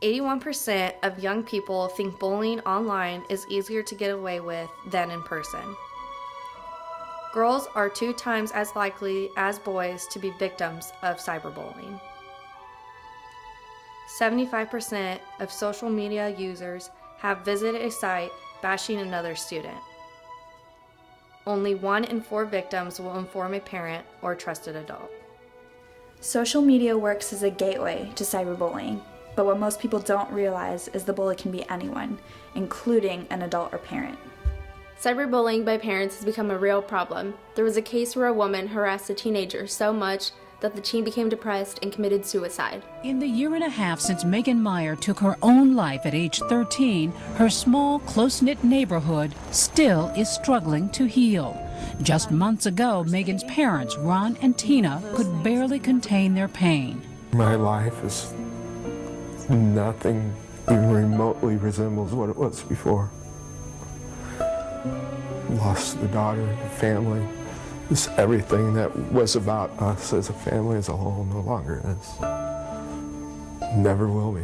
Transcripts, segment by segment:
81% of young people think bullying online is easier to get away with than in person. Girls are 2 times as likely as boys to be victims of cyberbullying. 75% of social media users have visited a site bashing another student. Only 1 in 4 victims will inform a parent or trusted adult. Social media works as a gateway to cyberbullying, but what most people don't realize is the bully can be anyone, including an adult or parent. Cyberbullying by parents has become a real problem. There was a case where a woman harassed a teenager so much that the teen became depressed and committed suicide. In the year and a half since Megan Meyer took her own life at age 13, her small, close-knit neighborhood still is struggling to heal. Just months ago, Megan's parents, Ron and Tina, could barely contain their pain. My life is nothing even remotely resembles what it was before. Lost the daughter, the family. Just everything that was about us as a family as a whole no longer is. Never will be.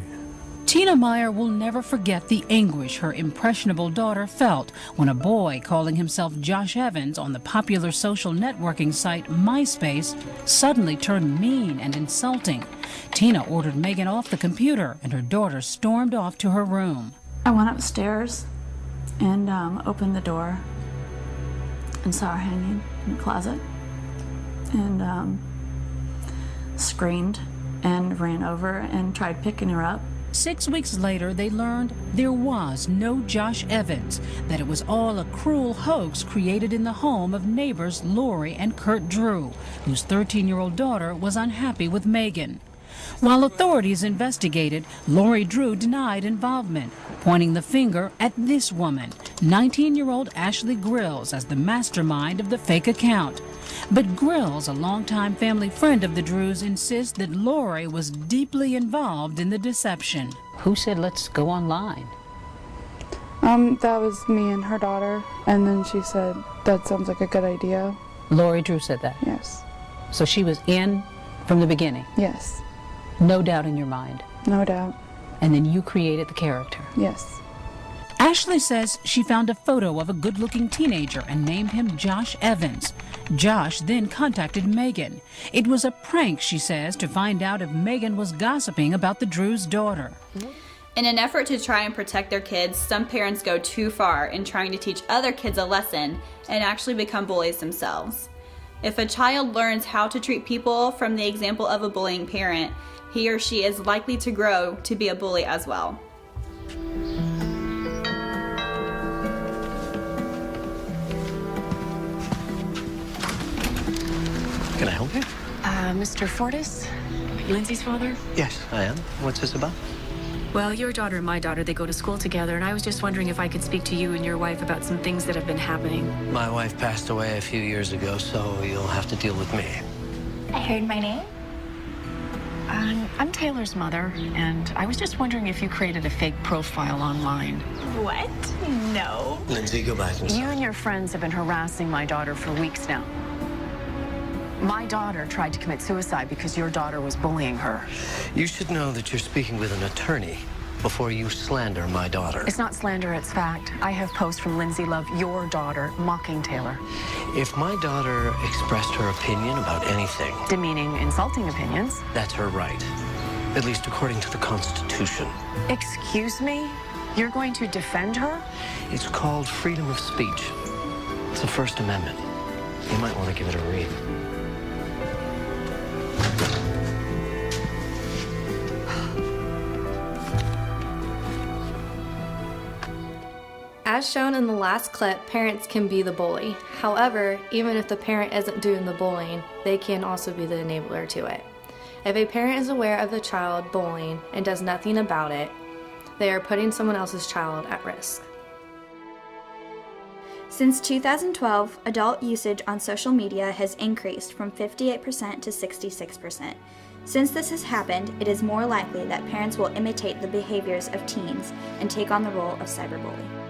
Tina Meyer will never forget the anguish her impressionable daughter felt when a boy calling himself Josh Evans on the popular social networking site MySpace suddenly turned mean and insulting. Tina ordered Megan off the computer and her daughter stormed off to her room. I went upstairs and opened the door and saw her hanging in the closet and screamed and ran over and tried picking her up. 6 weeks later, they learned there was no Josh Evans, that it was all a cruel hoax created in the home of neighbors Lori and Kurt Drew, whose 13-year-old daughter was unhappy with Megan. While authorities investigated, Lori Drew denied involvement, pointing the finger at this woman, 19-year-old Ashley Grills, as the mastermind of the fake account. But Grills, a longtime family friend of the Drews, insists that Lori was deeply involved in the deception. Who said, let's go online? That was me and her daughter, and then she said, that sounds like a good idea. Lori Drew said that? Yes. So she was in from the beginning? Yes. No doubt in your mind? No doubt. And then you created the character? Yes. Ashley says she found a photo of a good-looking teenager and named him Josh Evans. Josh then contacted Megan. It was a prank, she says, to find out if Megan was gossiping about the Drews' daughter. In an effort to try and protect their kids, some parents go too far in trying to teach other kids a lesson and actually become bullies themselves. If a child learns how to treat people from the example of a bullying parent, he or she is likely to grow to be a bully as well. Can I help you? Mr. Fortis? Lindsay's father? Yes, I am. What's this about? Well, your daughter and my daughter, they go to school together, and I was just wondering if I could speak to you and your wife about some things that have been happening. My wife passed away a few years ago, so you'll have to deal with me. I heard my name. I'm Taylor's mother, and I was just wondering if you created a fake profile online. What? No. Lindsay, go back inside. You and your friends have been harassing my daughter for weeks now. My daughter tried to commit suicide because your daughter was bullying her. You should know that you're speaking with an attorney before you slander my daughter. It's not slander, it's fact. I have posts from Lindsay Love, your daughter, mocking Taylor. If my daughter expressed her opinion about anything... Demeaning, insulting opinions. That's her right. At least according to the Constitution. Excuse me? You're going to defend her? It's called freedom of speech. It's the First Amendment. You might want to give it a read. As shown in the last clip, parents can be the bully. However, even if the parent isn't doing the bullying, they can also be the enabler to it. If a parent is aware of the child bullying and does nothing about it, they are putting someone else's child at risk. Since 2012, adult usage on social media has increased from 58% to 66%. Since this has happened, it is more likely that parents will imitate the behaviors of teens and take on the role of cyberbully.